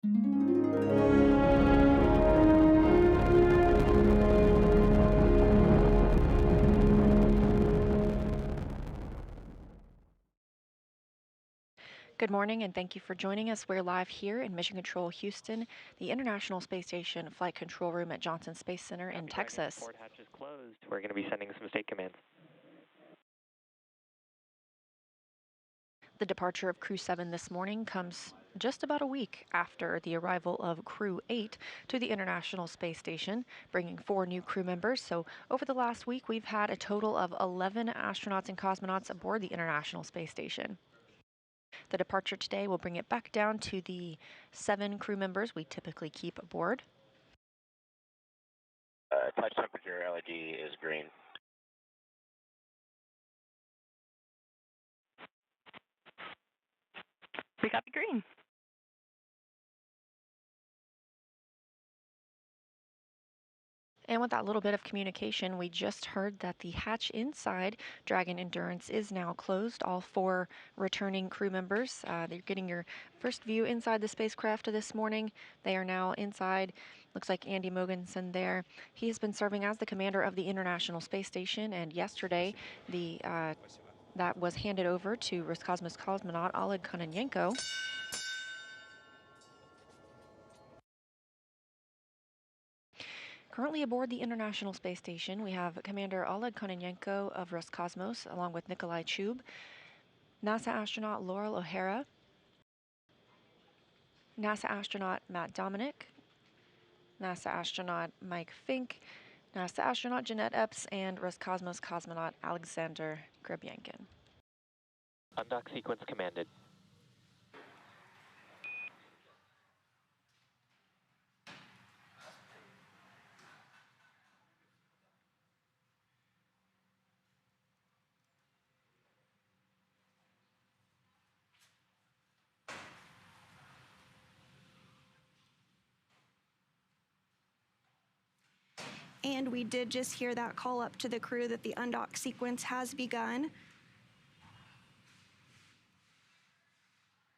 Good morning, and thank you for joining us. We're live here in Mission Control Houston, the International Space Station Flight Control Room at Johnson Space Center in Texas. Port hatch is closed. We're going to be sending some state commands. The departure of Crew 7 this morning comes just about a week after the arrival of Crew 8 to the International Space Station, bringing 4 new crew members. So over the last week, we've had a total of 11 astronauts and cosmonauts aboard the International Space Station. The departure today will bring it back down to the 7 crew members we typically keep aboard. Touch temperature LED is green. We got the green. And with that little bit of communication, we just heard that the hatch inside Dragon Endurance is now closed. All 4 returning crew members, they're getting your first view inside the spacecraft this morning. They are now inside. Looks like Andy Mogensen there. He has been serving as the commander of the International Space Station, and yesterday that was handed over to Roscosmos cosmonaut Oleg Kononenko. Currently aboard the International Space Station, we have Commander Oleg Kononenko of Roscosmos, along with Nikolai Chub, NASA astronaut Laurel O'Hara, NASA astronaut Matt Dominic, NASA astronaut Mike Fink, NASA astronaut Jeanette Epps, and Roscosmos cosmonaut Alexander Grebyankin. Undock sequence commanded. And we did just hear that call up to the crew that the undock sequence has begun.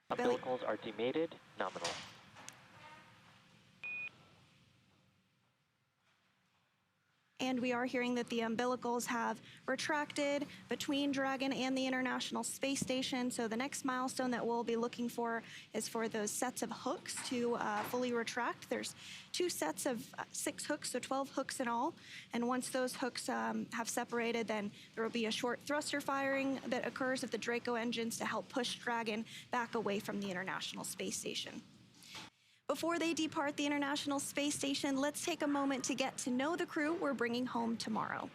Umbilicals are demated, nominal. And we are hearing that the umbilicals have retracted between Dragon and the International Space Station. So the next milestone that we'll be looking for is for those sets of hooks to fully retract. There's 2 sets of 6 hooks, so 12 hooks in all. And once those hooks have separated, then there will be a short thruster firing that occurs at the Draco engines to help push Dragon back away from the International Space Station. Before they depart the International Space Station, let's take a moment to get to know the crew we're bringing home tomorrow.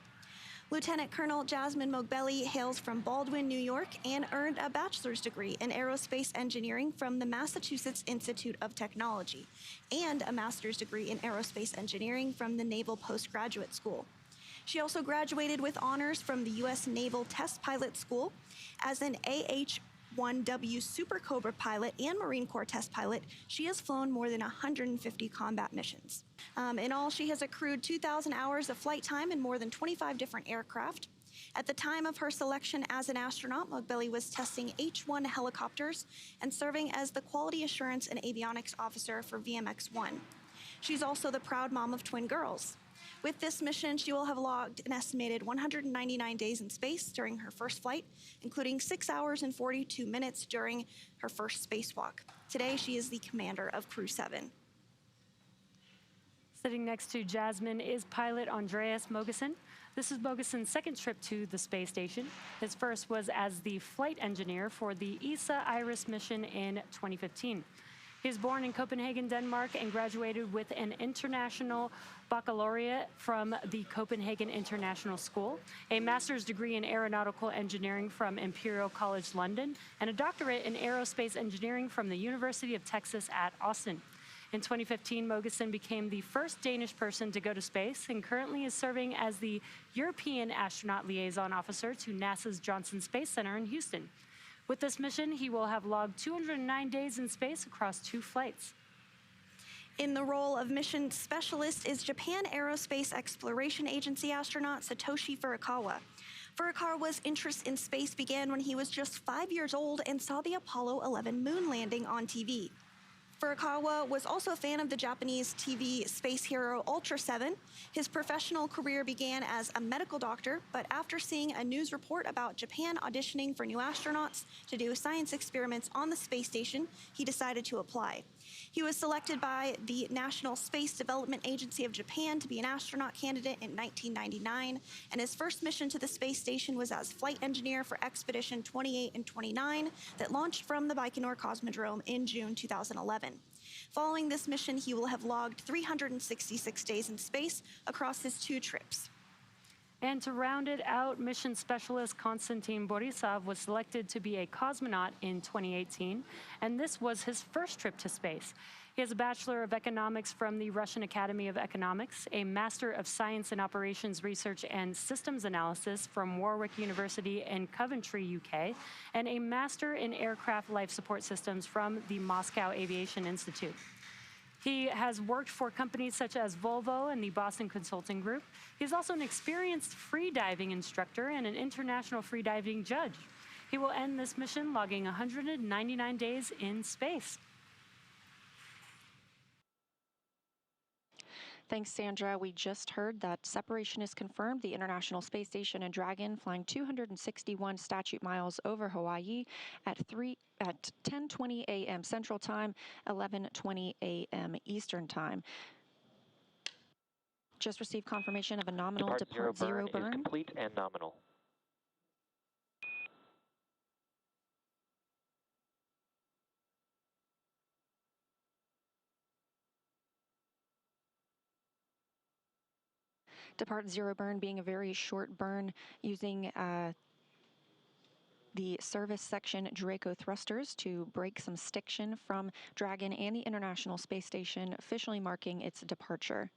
Lieutenant Colonel Jasmin Moghbeli hails from Baldwin, New York, and earned a bachelor's degree in aerospace engineering from the Massachusetts Institute of Technology and a master's degree in aerospace engineering from the Naval Postgraduate School. She also graduated with honors from the U.S. Naval Test Pilot School. As an AH-1W Super Cobra pilot and Marine Corps test pilot, she has flown more than 150 combat missions. In all, she has accrued 2,000 hours of flight time in more than 25 different aircraft. At the time of her selection as an astronaut, Moghbeli was testing H-1 helicopters and serving as the Quality Assurance and Avionics Officer for VMX-1. She's also the proud mom of twin girls. With this mission, she will have logged an estimated 199 days in space during her first flight, including 6 hours and 42 minutes during her first spacewalk. Today, she is the commander of Crew 7. Sitting next to Jasmin is pilot Andreas Mogensen. This is Mogensen's second trip to the space station. His first was as the flight engineer for the ESA Iris mission in 2015. He was born in Copenhagen, Denmark, and graduated with an international baccalaureate from the Copenhagen International School, a master's degree in aeronautical engineering from Imperial College London, and a doctorate in aerospace engineering from the University of Texas at Austin. In 2015, Mogensen became the first Danish person to go to space and currently is serving as the European Astronaut Liaison Officer to NASA's Johnson Space Center in Houston. With this mission, he will have logged 209 days in space across 2 flights. In the role of mission specialist is Japan Aerospace Exploration Agency astronaut Satoshi Furukawa. Furukawa's interest in space began when he was just 5 years old and saw the Apollo 11 moon landing on TV. Furukawa was also a fan of the Japanese TV space hero Ultra 7. His professional career began as a medical doctor, but after seeing a news report about Japan auditioning for new astronauts to do science experiments on the space station, he decided to apply. He was selected by the National Space Development Agency of Japan to be an astronaut candidate in 1999, and his first mission to the space station was as flight engineer for Expedition 28 and 29 that launched from the Baikonur Cosmodrome in June 2011. Following this mission, he will have logged 366 days in space across his 2 trips. And to round it out, mission specialist Konstantin Borisov was selected to be a cosmonaut in 2018, and this was his first trip to space. He has a Bachelor of Economics from the Russian Academy of Economics, a Master of Science in Operations Research and Systems Analysis from Warwick University in Coventry, UK, and a Master in Aircraft Life Support Systems from the Moscow Aviation Institute. He has worked for companies such as Volvo and the Boston Consulting Group. He's also an experienced freediving instructor and an international freediving judge. He will end this mission logging 199 days in space. Thanks, Sandra. We just heard that separation is confirmed. The International Space Station and Dragon flying 261 statute miles over Hawaii at 10:20 a.m. Central Time, 11:20 a.m. Eastern Time. Just received confirmation of a nominal depart zero burn. Is complete and nominal. Depart zero burn being a very short burn using the service section Draco thrusters to break some stiction from Dragon and the International Space Station, officially marking its departure.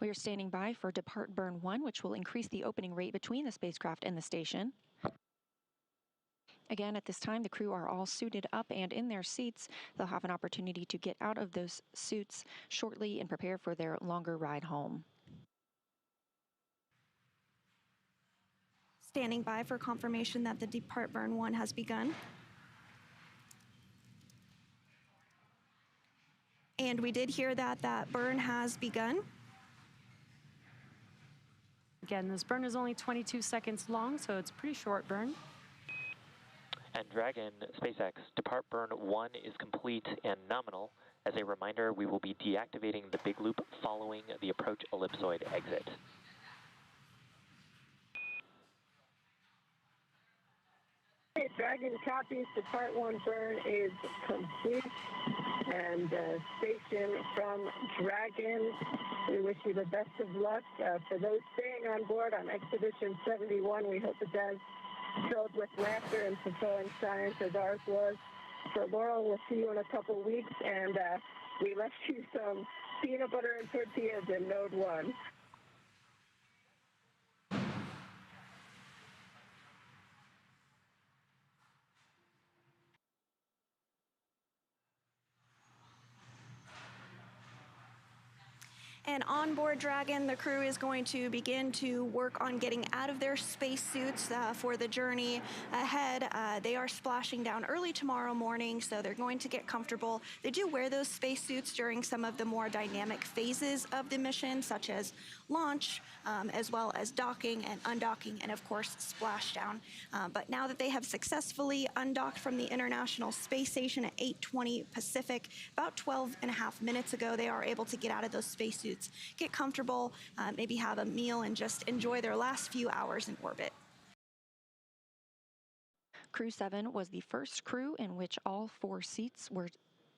We are standing by for depart burn 1, which will increase the opening rate between the spacecraft and the station. Again, at this time, the crew are all suited up and in their seats. They'll have an opportunity to get out of those suits shortly and prepare for their longer ride home. Standing by for confirmation that the depart burn 1 has begun. And we did hear that that burn has begun. Again, this burn is only 22 seconds long, so it's a pretty short burn. And Dragon, SpaceX, depart burn 1 is complete and nominal. As a reminder, we will be deactivating the big loop following the approach ellipsoid exit. Dragon copies, depart 1 burn is complete. And station from Dragon, we wish you the best of luck. For those staying on board on Expedition 71, we hope it does filled with laughter and fulfilling science as ours was. For Laurel, we'll see you in a couple weeks, and we left you some peanut butter and tortillas in Node 1. And on board Dragon, the crew is going to begin to work on getting out of their spacesuits for the journey ahead. They are splashing down early tomorrow morning, so they're going to get comfortable. They do wear those spacesuits during some of the more dynamic phases of the mission, such as launch, as well as docking and undocking, and of course, splashdown. But now that they have successfully undocked from the International Space Station at 8:20 Pacific, about 12.5 minutes ago, they are able to get out of those spacesuits, get comfortable, maybe have a meal, and just enjoy their last few hours in orbit. Crew 7 was the first crew in which all 4 seats were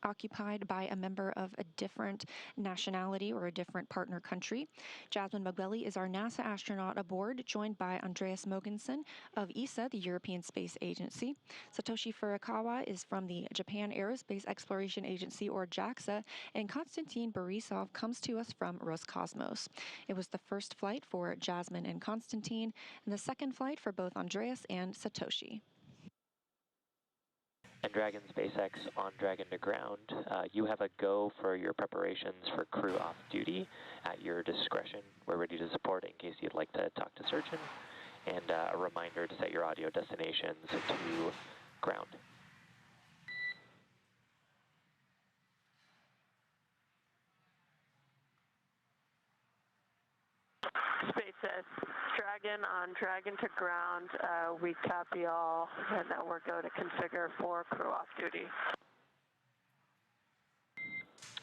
occupied by a member of a different nationality or a different partner country. Jasmin Moghbeli is our NASA astronaut aboard, joined by Andreas Mogensen of ESA, the European Space Agency. Satoshi Furukawa is from the Japan Aerospace Exploration Agency, or JAXA, and Konstantin Borisov comes to us from Roscosmos. It was the first flight for Jasmin and Konstantin, and the second flight for both Andreas and Satoshi. And Dragon SpaceX on Dragon to ground, you have a go for your preparations for crew off duty at your discretion. We're ready to support in case you'd like to talk to surgeon, and a reminder to set your audio destinations to ground. Dragon on Dragon to ground. We copy all, and now we're going to configure for crew off duty.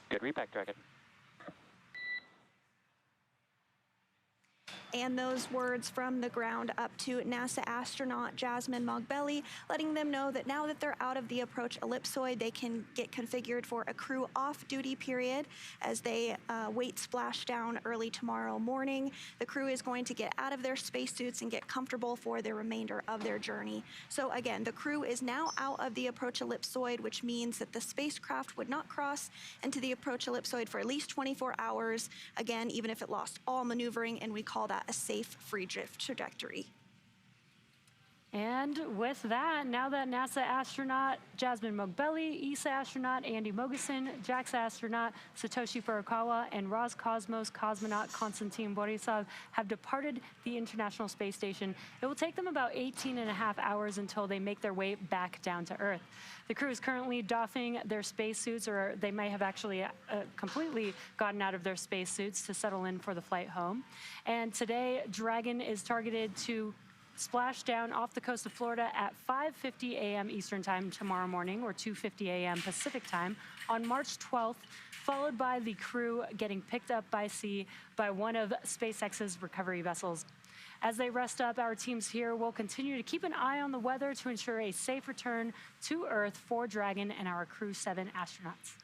Good readback, Dragon. And those words from the ground up to NASA astronaut Jasmin Moghbeli, letting them know that now that they're out of the approach ellipsoid, they can get configured for a crew off-duty period as they wait splashdown early tomorrow morning. The crew is going to get out of their spacesuits and get comfortable for the remainder of their journey. So again, the crew is now out of the approach ellipsoid, which means that the spacecraft would not cross into the approach ellipsoid for at least 24 hours. Again, even if it lost all maneuvering, and we call that a safe free drift trajectory. And with that, now that NASA astronaut Jasmin Moghbeli, ESA astronaut Andy Mogensen, JAXA astronaut Satoshi Furukawa, and Roscosmos cosmonaut Konstantin Borisov have departed the International Space Station, it will take them about 18.5 hours until they make their way back down to Earth. The crew is currently doffing their spacesuits, or they may have actually completely gotten out of their spacesuits to settle in for the flight home. And today, Dragon is targeted to splash down off the coast of Florida at 5:50 a.m. Eastern Time tomorrow morning, or 2:50 a.m. Pacific Time, on March 12th, followed by the crew getting picked up by sea by one of SpaceX's recovery vessels. As they rest up, our teams here will continue to keep an eye on the weather to ensure a safe return to Earth for Dragon and our Crew 7 astronauts.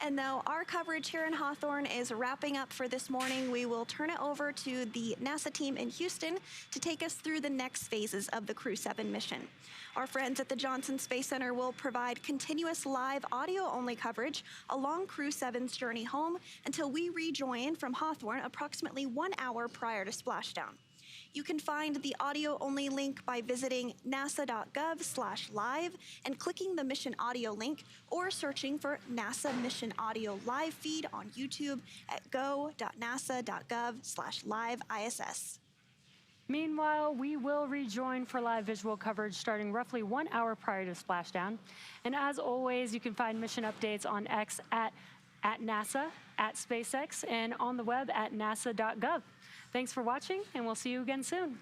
And though our coverage here in Hawthorne is wrapping up for this morning, we will turn it over to the NASA team in Houston to take us through the next phases of the Crew 7 mission. Our friends at the Johnson Space Center will provide continuous live audio-only coverage along Crew 7's journey home until we rejoin from Hawthorne approximately 1 hour prior to splashdown. You can find the audio-only link by visiting nasa.gov/live and clicking the mission audio link, or searching for NASA Mission Audio Live feed on YouTube at go.nasa.gov/live-ISS. Meanwhile, we will rejoin for live visual coverage starting roughly 1 hour prior to splashdown. And as always, you can find mission updates on X at NASA, at SpaceX, and on the web at nasa.gov. Thanks for watching, and we'll see you again soon.